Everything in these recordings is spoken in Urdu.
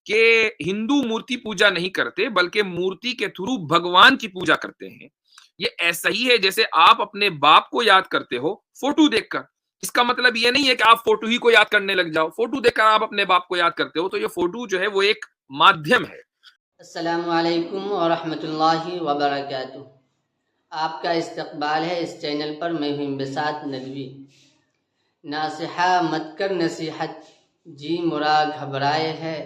کہ ہندو مورتی پوجا نہیں کرتے بلکہ مورتی کے تھرو بھگوان کی پوجا کرتے ہیں. یہ ایسا ہی ہے جیسے آپ اپنے باپ کو یاد کرتے ہو فوٹو دیکھ کر. اس کا مطلب یہ نہیں ہے کہ آپ فوٹو ہی کو یاد کرنے لگ جاؤ. فوٹو دیکھ کر آپ اپنے باپ کو یاد کرتے ہو تو یہ فوٹو جو ہے وہ ایک مادھیم ہے. السلام علیکم ورحمۃ اللہ وبرکاتہ. آپ کا استقبال ہے اس چینل پر. میں ہوں بساط ندوی. ناصحہ مت کر نصیحت جی مرا گھبرائے ہے.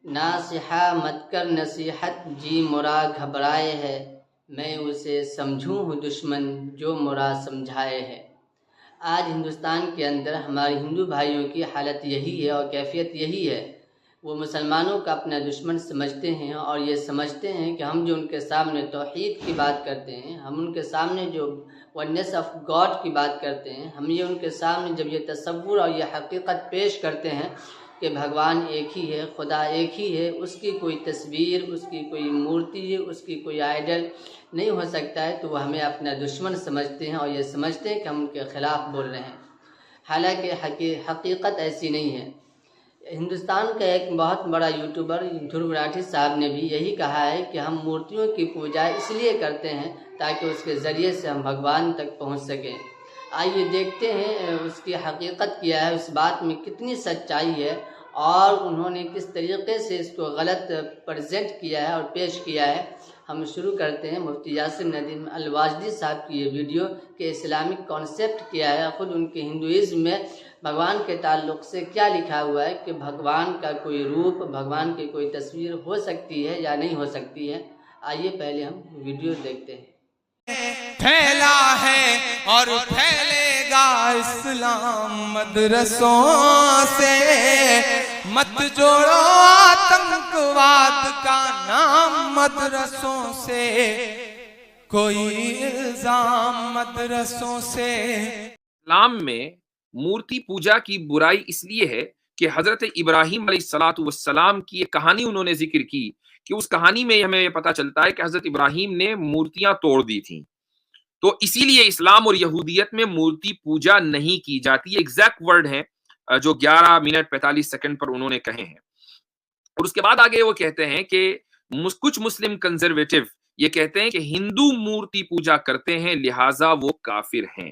ناصحہ مت کر نصیحت جی مرا گھبرائے ہے. میں اسے سمجھوں ہوں دشمن جو مرا سمجھائے ہے. آج ہندوستان کے اندر ہمارے ہندو بھائیوں کی حالت یہی ہے اور کیفیت یہی ہے. وہ مسلمانوں کا اپنا دشمن سمجھتے ہیں اور یہ سمجھتے ہیں کہ ہم جو ان کے سامنے توحید کی بات کرتے ہیں, ہم ان کے سامنے جو ونس آف گاڈ کی بات کرتے ہیں, ہم یہ ان کے سامنے جب یہ تصور اور یہ حقیقت پیش کرتے ہیں کہ بھگوان ایک ہی ہے, خدا ایک ہی ہے, اس کی کوئی تصویر, اس کی کوئی مورتی, اس کی کوئی آئیڈل نہیں ہو سکتا ہے, تو وہ ہمیں اپنا دشمن سمجھتے ہیں اور یہ سمجھتے ہیں کہ ہم ان کے خلاف بول رہے ہیں. حالانکہ حقیقت ایسی نہیں ہے. ہندوستان کا ایک بہت بڑا یوٹیوبر دھرو راٹھی صاحب نے بھی یہی کہا ہے کہ ہم مورتیوں کی پوجا اس لیے کرتے ہیں تاکہ اس کے ذریعے سے ہم بھگوان تک پہنچ سکیں. آئیے دیکھتے ہیں اس کی حقیقت کیا ہے, اس بات میں کتنی سچائی ہے اور انہوں نے کس طریقے سے اس کو غلط پریزنٹ کیا ہے اور پیش کیا ہے. ہم شروع کرتے ہیں مفتی یاسر ندیم الواجدی صاحب کی یہ ویڈیو کہ اسلامک کانسیپٹ کیا ہے, خود ان کے ہندوازم میں بھگوان کے تعلق سے کیا لکھا ہوا ہے کہ بھگوان کا کوئی روپ, بھگوان کی کوئی تصویر ہو سکتی ہے یا نہیں ہو سکتی ہے. آئیے پہلے ہم ویڈیو دیکھتے ہیں. پھیلا ہے اور پھیلے گا اسلام مدرسوں سے, مت جوڑو آتنکواد کا نام مدرسوں سے, کوئی الزام مدرسوں سے. اسلام میں مورتی پوجا کی برائی اس لیے ہے کہ حضرت ابراہیم علیہ السلام کی ایک کہانی انہوں نے ذکر کی کہ اس کہانی میں ہمیں یہ پتا چلتا ہے کہ حضرت ابراہیم نے مورتیاں توڑ دی تھیں. تو اسی لیے اسلام اور یہودیت میں مورتی پوجا نہیں کی جاتی. یہ ایگزیکٹ ورڈ ہیں جو 11 منٹ 45 سیکنڈ پر انہوں نے کہے ہیں. اور اس کے بعد آگے وہ کہتے ہیں کہ کچھ مسلم کنزرویٹو یہ کہتے ہیں کہ ہندو مورتی پوجا کرتے ہیں لہٰذا وہ کافر ہیں.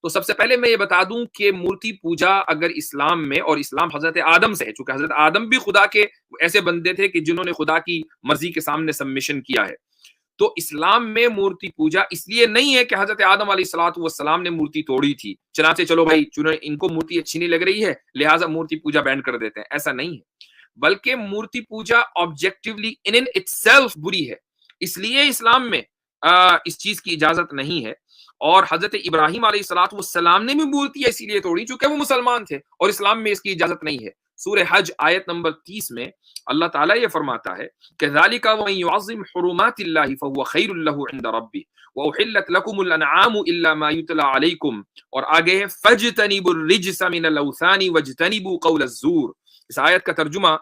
تو سب سے پہلے میں یہ بتا دوں کہ مورتی پوجا اگر اسلام میں, اور اسلام حضرت آدم سے ہے, چونکہ حضرت آدم بھی خدا کے ایسے بندے تھے کہ جنہوں نے خدا کی مرضی کے سامنے سبمیشن کیا ہے, تو اسلام میں مورتی پوجا اس لیے نہیں ہے کہ حضرت آدم علیہ السلام نے مورتی توڑی تھی, چنانچہ چلو بھائی ان کو مورتی اچھی نہیں لگ رہی ہے لہٰذا مورتی پوجا بین کر دیتے ہیں. ایسا نہیں ہے, بلکہ مورتی پوجا آبجیکٹیولی ان اٹ سیلف بری ہے. اس لیے اسلام میں اس چیز کی اجازت نہیں ہے. اور حضرت ابراہیم علیہ السلام نے بھی مورتی اسی لیے توڑی چونکہ وہ مسلمان تھے, اور اسلام میں اس کی اجازت نہیں ہے. سورہ حج آیت نمبر 30 میں اللہ تعالیٰ یہ فرماتا ہے کہ ذالک ومن یعظم حرمات اللہ فهو خیر له عند ربہ واحلت لکم الانعام الا ما یتلی علیکم, اور آگے ہے فاجتنبوا الرجس من الاوثان واجتنبوا قول الزور. اس آیت کا ترجمہ,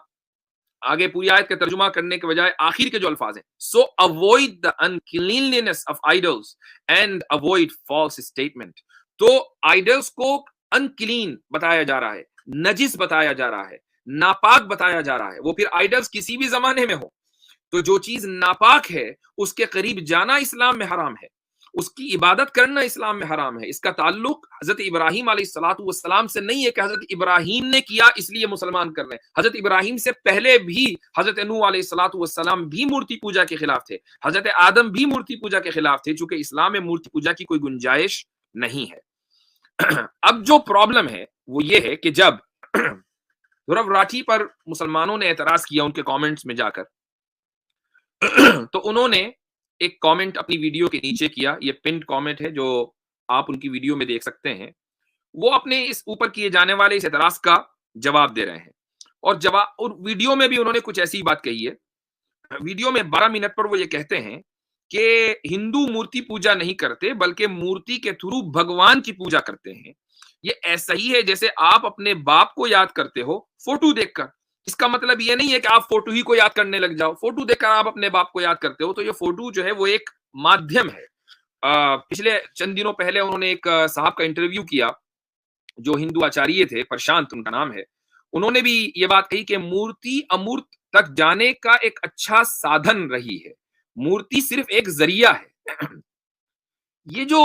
آگے پوری آیت کا ترجمہ کرنے کے بجائے آخر کے جو الفاظ ہیں, so avoid the uncleanliness of idols and avoid false statement. تو آئیڈلس کو انکلین بتایا جا رہا ہے, نجس بتایا جا رہا ہے, ناپاک بتایا جا رہا ہے. وہ پھر آئیڈلس کسی بھی زمانے میں ہو, تو جو چیز ناپاک ہے اس کے قریب جانا اسلام میں حرام ہے, اس کی عبادت کرنا اسلام میں حرام ہے. اس کا تعلق حضرت ابراہیم علیہ السلام سے نہیں ہے کہ حضرت ابراہیم نے کیا اس لیے مسلمان کر رہے ہیں. حضرت ابراہیم سے پہلے بھی حضرت نوح علیہ السلام بھی مورتی پوجا کے خلاف تھے, حضرت آدم بھی مورتی پوجا کے خلاف تھے, چونکہ اسلام میں مورتی پوجا کی کوئی گنجائش نہیں ہے. اب جو پرابلم ہے وہ یہ ہے کہ جب دھرو راٹھی پر مسلمانوں نے اعتراض کیا ان کے کامنٹس میں جا کر, تو انہوں نے ایک کامنٹ اپنی ویڈیو کے نیچے کیا. یہ پنڈ کامنٹ ہے جو آپ ان کی ویڈیو میں دیکھ سکتے ہیں. وہ اپنے اس اوپر کیے جانے والے اس اعتراض کا جواب دے رہے ہیں, اور ویڈیو میں بھی انہوں نے کچھ ایسی بات کہی ہے. ویڈیو میں 12 منٹ پر وہ یہ کہتے ہیں کہ ہندو مورتی پوجا نہیں کرتے بلکہ مورتی کے تھرو بھگوان کی پوجا کرتے ہیں. یہ ایسا ہی ہے جیسے آپ اپنے باپ کو یاد کرتے ہو فوٹو دیکھ کر. اس کا مطلب یہ نہیں ہے کہ آپ فوٹو ہی کو یاد کرنے لگ جاؤ. فوٹو دیکھ کر آپ اپنے باپ کو یاد کرتے ہو تو یہ فوٹو جو ہے وہ ایک مادھیم ہے. پچھلے چند دنوں پہلے انہوں نے ایک صاحب کا انٹرویو کیا جو ہندو آچاریہ تھے, پرشانت ان کا نام ہے. انہوں نے بھی یہ بات کہی کہ مورتی امورت تک جانے کا ایک اچھا سادھن رہی ہے، مورتی صرف ایک ذریعہ ہے۔ یہ جو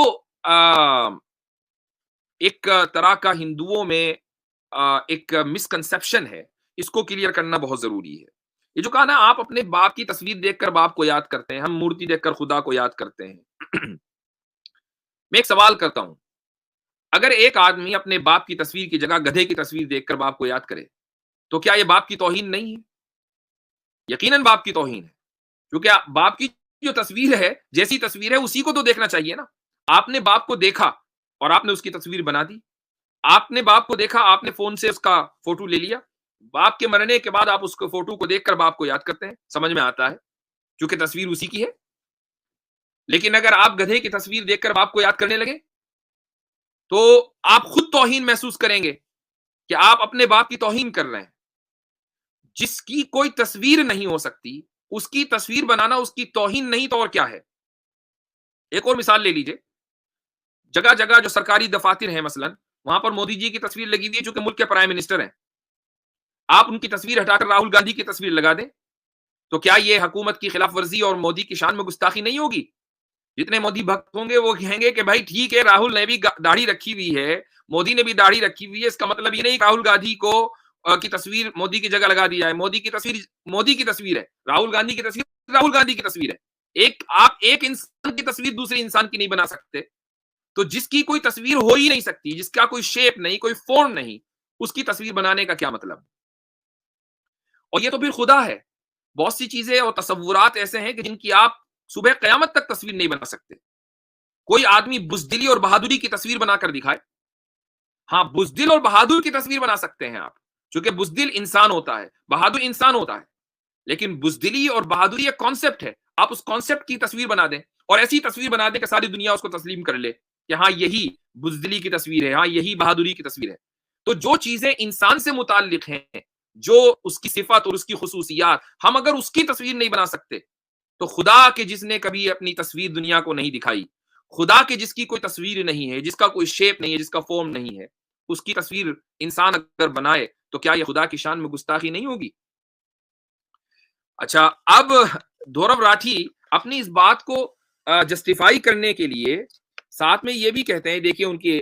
ایک طرح کا ہندوؤں میں ایک مسکنسپشن ہے، اس کو کلیئر کرنا بہت ضروری ہے۔ یہ جو کہا نا آپ اپنے باپ کی تصویر دیکھ کر باپ کو یاد کرتے ہیں، ہم مورتی دیکھ کر خدا کو یاد کرتے ہیں۔ میں ایک سوال کرتا ہوں، اگر ایک آدمی اپنے باپ کی تصویر کی جگہ گدھے کی تصویر دیکھ کر باپ کو یاد کرے تو کیا یہ باپ کی توہین نہیں ہے؟ یقیناً باپ کی توہین ہے، کیونکہ باپ کی جو تصویر ہے، جیسی تصویر ہے اسی کو تو دیکھنا چاہیے نا۔ آپ نے باپ کو دیکھا اور آپ نے اس کی تصویر بنا دی، آپ نے باپ کو دیکھا، آپ نے فون سے اس کا فوٹو لے لیا، باپ کے مرنے کے بعد آپ اس کو فوٹو کو دیکھ کر باپ کو یاد کرتے ہیں، سمجھ میں آتا ہے کیونکہ تصویر اسی کی ہے۔ لیکن اگر آپ گدھے کی تصویر دیکھ کر باپ کو یاد کرنے لگے تو آپ خود توہین محسوس کریں گے کہ آپ اپنے باپ کی توہین کر رہے ہیں۔ جس کی کوئی تصویر نہیں ہو سکتی اس کی تصویر بنانا اس کی توہین نہیں تو اور کیا ہے؟ ایک اور مثال لے لیجئے، جگہ جگہ جو سرکاری دفاتر ہیں مثلا وہاں پر مودی جی کی تصویر لگی ہوئی ہے چونکہ ملک کے پرائم منسٹر ہیں، آپ ان کی تصویر ہٹا کر راہل گاندھی کی تصویر لگا دیں تو کیا یہ حکومت کی خلاف ورزی اور مودی کی شان میں گستاخی نہیں ہوگی؟ جتنے مودی بھکت ہوں گے وہ کہیں گے کہ بھائی ٹھیک ہے، راہل نے بھی داڑھی رکھی ہوئی ہے، مودی نے بھی داڑھی رکھی ہوئی ہے، اس کا مطلب یہ نہیں کہ راہل گاندھی کو کی تصویر مودی کی جگہ لگا دی جائے۔ مودی کی تصویر مودی کی تصویر ہے، راہل گاندھی کی تصویر راہل گاندھی کی تصویر ہے۔ آپ ایک انسان کی تصویر دوسرے انسان کی نہیں بنا سکتے، تو جس کی کوئی تصویر ہو ہی نہیں سکتی، جس کا کوئی شیپ نہیں، کوئی فارم نہیں، اس کی تصویر بنانے کا کیا مطلب؟ اور یہ تو پھر خدا ہے۔ بہت سی چیزیں اور تصورات ایسے ہیں کہ جن کی آپ صبح قیامت تک تصویر نہیں بنا سکتے۔ کوئی آدمی بزدلی اور بہادری کی تصویر بنا کر دکھائے، ہاں بزدل اور بہادر کی تصویر بنا سکتے ہیں آپ، چونکہ بزدل انسان ہوتا ہے، بہادر انسان ہوتا ہے، لیکن بزدلی اور بہادری ایک کانسیپٹ ہے۔ آپ اس کانسیپٹ کی تصویر بنا دیں اور ایسی تصویر بنا دیں کہ ساری دنیا اس کو تسلیم کر لے کہ ہاں یہی بزدلی کی تصویر ہے، ہاں یہی بہادری کی تصویر ہے۔ تو جو چیزیں انسان سے متعلق ہیں، جو اس کی صفات اور اس کی خصوصیات، ہم اگر اس کی تصویر نہیں بنا سکتے تو خدا کے جس نے کبھی اپنی تصویر دنیا کو نہیں دکھائی، خدا کے جس کی کوئی تصویر نہیں ہے، جس کا کوئی شیپ نہیں ہے، جس کا فارم نہیں ہے، اس کی تصویر انسان اگر بنائے تو کیا یہ خدا کی شان میں گستاخی نہیں ہوگی؟ اچھا، اب دھورو راٹھی اپنی اس بات کو جسٹیفائی کرنے کے لیے ساتھ میں یہ بھی کہتے ہیں، دیکھیے ان کے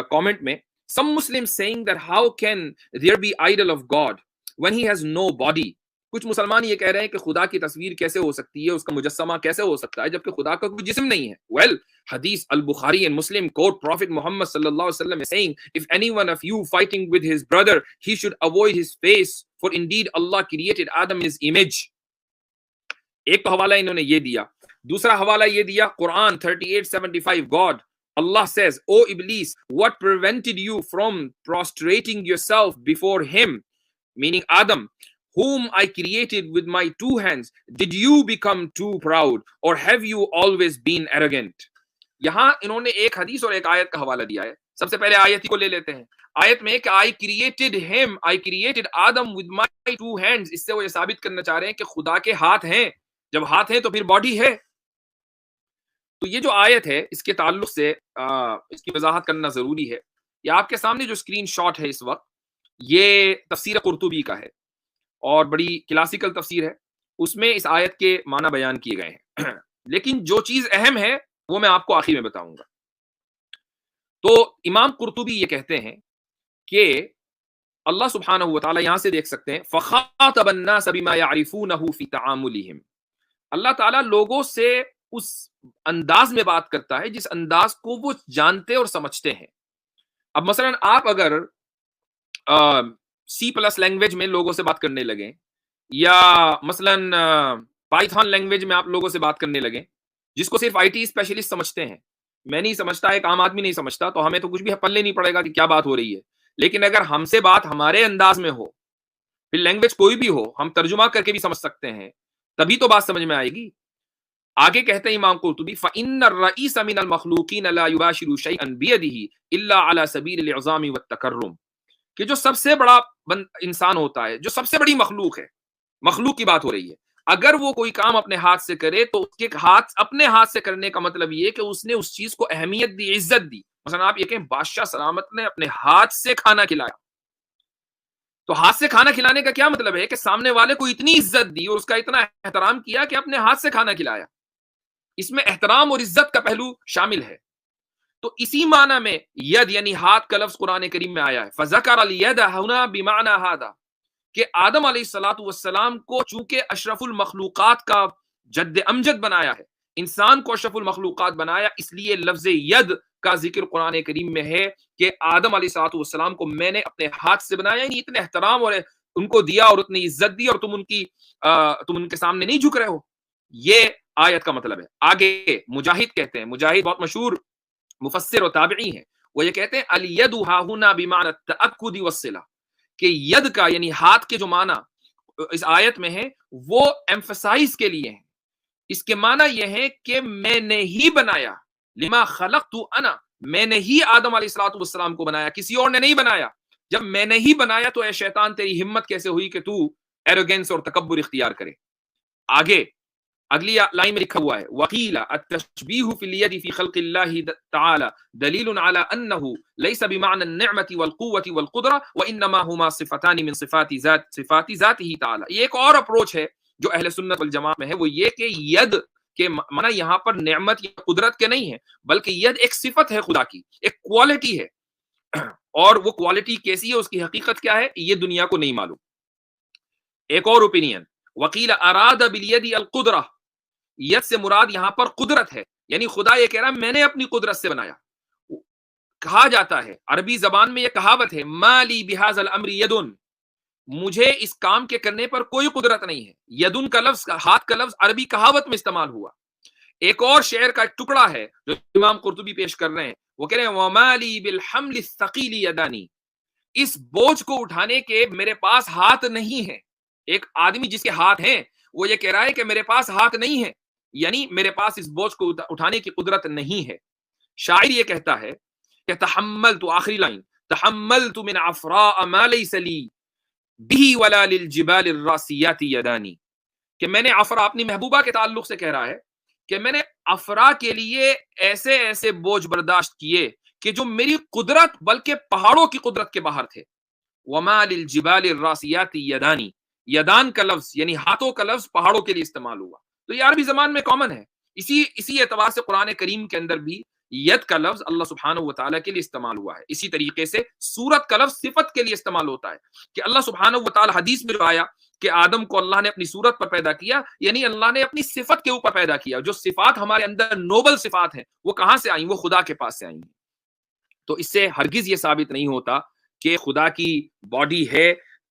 کامنٹ میں، some Muslims saying that how can there be idol of God when he has no body؟ کچھ مسلمان یہ کہہ رہے ہیں کہ خدا کی تصویر کیسے ہو سکتی ہے، اس کا مجسمہ کیسے ہو سکتا ہے جبکہ خدا کا کوئی جسم نہیں ہے۔ well حدیث البخاری and Muslim quote Prophet Muhammad sallallahu alaihi wasallam is saying, if any one of you fighting with his brother, he should avoid his face, for indeed Allah created Adam in his image۔ ایک تو حوالہ انہوں نے یہ دیا، دوسرا حوالہ یہ دیا قرآن 38:75 God Allah says, O Iblis, what prevented you from prostrating yourself before him, meaning Adam, whom I created with my two hands? Did you become too proud, or have you always been arrogant؟ یہاں انہوں نے ایک حدیث اور ایک آیت کا حوالہ دیا ہے۔ سب سے پہلے آیت کو لے لیتے ہیں۔ آیت میں کہ I created him, I created Adam with my two hands، اس سے وہ یہ ثابت کرنا چاہ رہے ہیں کہ خدا کے ہاتھ ہیں، جب ہاتھ ہیں تو پھر باڈی ہے۔ تو یہ جو آیت ہے اس کے تعلق سے اس کی وضاحت کرنا ضروری ہے۔ یہ آپ کے سامنے جو اسکرین شاٹ ہے اس وقت، یہ تفسیر قرطبی کا ہے اور بڑی کلاسیکل تفسیر ہے، اس میں اس آیت کے معنی بیان کیے گئے ہیں، لیکن جو چیز اہم ہے وہ میں آپ کو آخر میں بتاؤں گا۔ تو امام قرطبی یہ کہتے ہیں کہ اللہ سبحانہ و تعالیٰ، یہاں سے دیکھ سکتے ہیں، فَخَاطَبَ النَّاسَ بِمَا يَعْرِفُونَهُ فِي تَعَامُلِهِمْ، اللہ تعالیٰ لوگوں سے اس انداز میں بات کرتا ہے جس انداز کو وہ جانتے اور سمجھتے ہیں۔ اب مثلا آپ اگر C+ لینگویج میں لوگوں سے بات کرنے لگیں، یا مثلا پائتھن لینگویج میں آپ لوگوں سے بات کرنے لگیں، جس کو صرف IT اسپیشلسٹ سمجھتے ہیں، میں نہیں سمجھتا، ایک عام آدمی نہیں سمجھتا، تو ہمیں تو کچھ بھی پلے نہیں پڑے گا کہ کیا بات ہو رہی ہے۔ لیکن اگر ہم سے بات ہمارے انداز میں ہو، پھر لینگویج کوئی بھی ہو، ہم ترجمہ کر کے بھی سمجھ سکتے ہیں، تبھی تو بات سمجھ میں آئے گی۔ آگے کہتے ہیں امام قرطبی، فَإِنَّ الرَّئِيسَ مِنَ الْمَخْلُوقِينَ لَا يُبَاشِرُ شَيْئًا بِيَدِهِ إِلَّا عَلَى سَبِيلِ الْإِعْظَامِ وَالتَّكَرُّمِ، کہ جو سب سے بڑا انسان ہوتا ہے، جو سب سے بڑی مخلوق ہے، مخلوق کی بات ہو رہی ہے، اگر وہ کوئی کام اپنے ہاتھ سے کرے تو اس کے اپنے ہاتھ سے کرنے کا مطلب یہ کہ اس نے اس چیز کو اہمیت دی، عزت دی۔ مثلا آپ یہ کہیں بادشاہ سلامت نے اپنے ہاتھ سے کھانا کھلایا، تو ہاتھ سے کھانا کھلانے کا کیا مطلب ہے کہ سامنے والے کو اتنی عزت دی اور اس کا اتنا احترام کیا کہ اپنے ہاتھ سے کھانا کھلایا. اس میں احترام اور عزت کا پہلو شامل ہے. تو اسی معنی میں ید یعنی ہاتھ کا لفظ قرآن کریم میں آیا ہے. فذکر الید ہنا بمعنی ھذا کہ آدم علیہ الصلوۃ والسلام کو چونکہ اشرف المخلوقات کا جد امجد بنایا ہے، انسان کو اشرف المخلوقات بنایا، اس لیے لفظ ید کا ذکر قرآن کریم میں ہے کہ آدم علیہ الصلوۃ والسلام کو میں نے اپنے ہاتھ سے بنایا. یعنی اتنے احترام اور ان کو دیا اور اتنی عزت دی اور تم ان کے سامنے نہیں جھک رہے ہو. یہ آیت کا مطلب ہے. آگے مجاہد کہتے ہیں، مجاہد بہت مشہور مفسر و تابعی ہیں، وہ یہ کہتے ہیں الید ھا ھنا بمعنی التأکد والصلہ، کہ ید کا یعنی ہاتھ کے جو معنی اس آیت میں ہے وہ ایمفسائز کے لیے ہیں. اس کے معنی یہ ہے کہ میں نے ہی بنایا، لما خلقت انا، میں نے ہی آدم علیہ الصلوۃ والسلام کو بنایا، کسی اور نے نہیں بنایا. جب میں نے ہی بنایا تو اے شیطان تیری ہمت کیسے ہوئی کہ تو ایروگینس اور تکبر اختیار کرے. آگے اگلی لائن میں لکھا ہوا ہے وقیل التشبیہ فی الید فی خلق اللہ تعالی دلیل علی انہ لیس بمعنى النعمة والقوة والقدرة وانما ہما صفتان من صفات ذاتہ تعالی. یہ ایک اور اپروچ ہے جو اہل سنت والجماعت میں ہے، وہ یہ کہ ید کے معنی یہاں پر نعمت یا قدرت کے نہیں ہے، بلکہ ید ایک صفت ہے خدا کی، ایک کوالٹی ہے، اور وہ کوالٹی کیسی ہے، اس کی حقیقت کیا ہے، یہ دنیا کو نہیں معلوم. ایک اور اوپینین وقیل اراد بالید القدرہ، ید سے مراد یہاں پر قدرت ہے، یعنی خدا یہ کہہ رہا ہے میں نے اپنی قدرت سے بنایا. کہا جاتا ہے عربی زبان میں یہ کہاوت ہے ما لی بہذا الامر یدن، مجھے اس کام کے کرنے پر کوئی قدرت نہیں ہے. یدن کا لفظ، ہاتھ کا لفظ عربی کہاوت میں استعمال ہوا. ایک اور شعر کا ایک ٹکڑا ہے جو امام قرطبی پیش کر رہے ہیں، وہ کہہ رہے ہیں وما لی بالحمل الثقیل یدانی، اس بوجھ کو اٹھانے کے میرے پاس ہاتھ نہیں ہے. ایک آدمی جس کے ہاتھ ہیں وہ یہ کہہ رہا ہے کہ میرے پاس ہاتھ نہیں ہے، یعنی میرے پاس اس بوجھ کو اٹھانے کی قدرت نہیں ہے. شاعر یہ کہتا ہے کہ تحملت، آخری لائن، تحملت من عفراء ما لیس لی بہ ولا للجبال الراسیات یدانی، کہ میں نے عفرا، اپنی محبوبہ کے تعلق سے کہہ رہا ہے کہ میں نے عفرا کے لیے ایسے ایسے بوجھ برداشت کیے کہ جو میری قدرت بلکہ پہاڑوں کی قدرت کے باہر تھے. وما للجبال الراسیات یدانی، یدان کا لفظ یعنی ہاتھوں کا لفظ پہاڑوں کے لیے استعمال ہوا. تو یہ عربی زبان میں کامن ہے. اسی اعتبار سے قرآن کریم کے اندر بھی ید کا لفظ اللہ سبحانہ و تعالیٰ کے لیے استعمال ہوا ہے. اسی طریقے سے سورت کا لفظ صفت کے لیے استعمال ہوتا ہے کہ اللہ سبحانہ و تعالیٰ، حدیث میں جو آیا کہ آدم کو اللہ نے اپنی صورت پر پیدا کیا، یعنی اللہ نے اپنی صفت کے اوپر پیدا کیا. جو صفات ہمارے اندر نوبل صفات ہیں وہ کہاں سے آئیں؟ وہ خدا کے پاس سے آئیں. تو اس سے ہرگز یہ ثابت نہیں ہوتا کہ خدا کی باڈی ہے.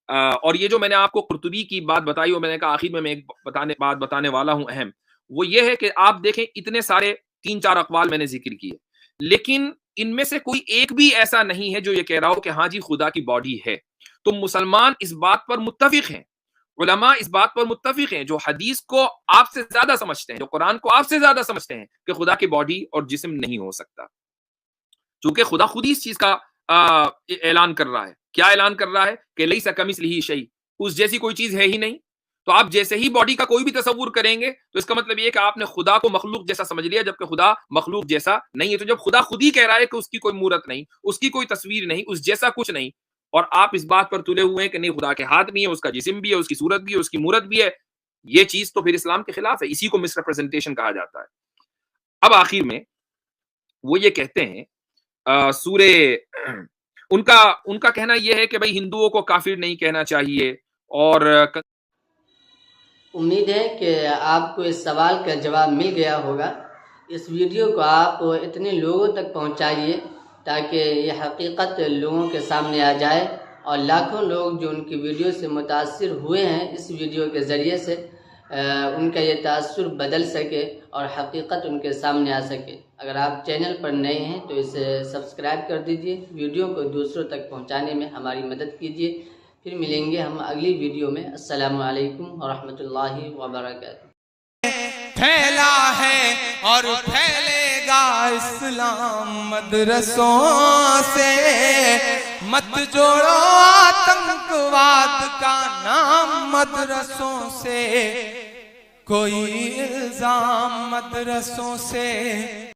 اور یہ جو میں نے آپ کو قرطبی کی بات بتائی، اور میں نے کہا آخر میں ایک بات بتانے والا ہوں اہم، وہ یہ ہے کہ آپ دیکھیں اتنے سارے 3-4 اقوال میں نے ذکر کیے، لیکن ان میں سے کوئی ایک بھی ایسا نہیں ہے جو یہ کہہ رہا ہو کہ ہاں جی خدا کی باڈی ہے. تو مسلمان اس بات پر متفق ہیں، علماء اس بات پر متفق ہیں جو حدیث کو آپ سے زیادہ سمجھتے ہیں، جو قرآن کو آپ سے زیادہ سمجھتے ہیں، کہ خدا کی باڈی اور جسم نہیں ہو سکتا. چونکہ خدا خود ہی اس چیز کا اعلان کر رہا ہے. کیا اعلان کر رہا ہے؟ کہ لیس کمثلہ شیء، اس جیسی کوئی چیز ہے ہی نہیں. تو آپ جیسے ہی باڈی کا کوئی بھی تصور کریں گے تو اس کا مطلب یہ کہ آپ نے خدا کو مخلوق جیسا سمجھ لیا، جبکہ خدا مخلوق جیسا نہیں ہے. تو جب خدا خود ہی کہہ رہا ہے کہ اس کی کوئی مورت نہیں، اس کی کوئی تصویر نہیں، اس جیسا کچھ نہیں، اور آپ اس بات پر تلے ہوئے ہیں کہ نہیں خدا کے ہاتھ بھی ہے، اس کا جسم بھی ہے، اس کی صورت بھی ہے، اس کی مورت بھی ہے، یہ چیز تو پھر اسلام کے خلاف ہے. اسی کو مس ریپرزنٹیشن کہا جاتا ہے. اب آخر میں وہ یہ کہتے ہیں سورہ ان کا کہنا یہ ہے کہ بھائی ہندوؤں کو کافر نہیں کہنا چاہیے. اور امید ہے کہ آپ کو اس سوال کا جواب مل گیا ہوگا. اس ویڈیو کو آپ اتنے لوگوں تک پہنچائیے تاکہ یہ حقیقت لوگوں کے سامنے آ جائے، اور لاکھوں لوگ جو ان کی ویڈیو سے متاثر ہوئے ہیں اس ویڈیو کے ذریعے سے ان کا یہ تاثر بدل سکے اور حقیقت ان کے سامنے آ سکے. اگر آپ چینل پر نئے ہیں تو اسے سبسکرائب کر دیجئے، ویڈیو کو دوسروں تک پہنچانے میں ہماری مدد کیجئے. پھر ملیں گے ہم اگلی ویڈیو میں. السلام علیکم ورحمۃ اللہ وبرکاتہ. پھیلا ہے اور پھیلے گا اسلام مدرسوں سے، مت جوڑو آتنکواد کا نام مدرسوں سے، کوئی الزام مدرسوں سے